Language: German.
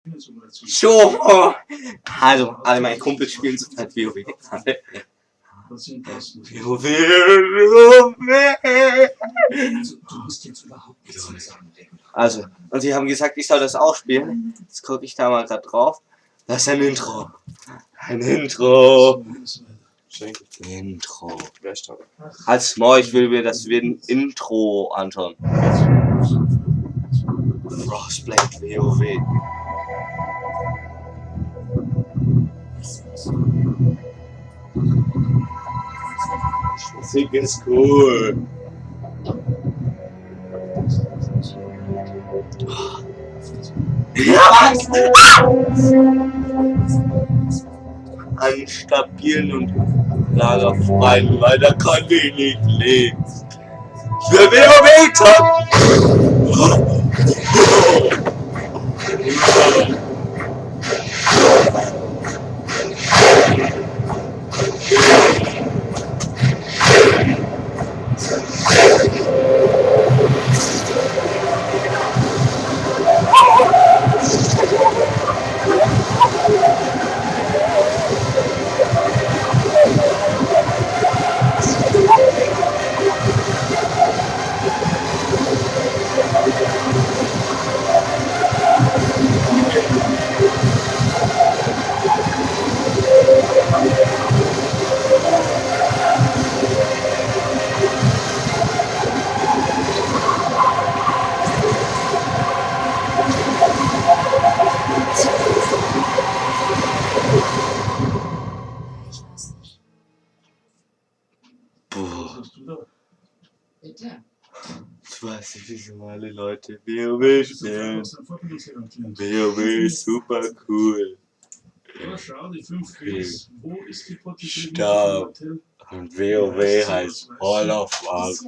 So, also, alle meine Kumpels spielen zurzeit WoW. Also, und sie haben gesagt, ich soll das auch spielen. Jetzt gucke ich da mal gerade drauf. Das ist ein Intro. Ein Intro. Intro. Als Maul, ich will mir das wie ein Intro anschauen. Frostblade WoW. Musik ist cool. Was? An stabilen und lagerfreien, leider kann ich nicht leben. Für WoW-Tag! Ich weiß nicht, wie so alle Leute WoW spielen. WoW ist super cool. Stab. Und WoW heißt Hall of Warcraft.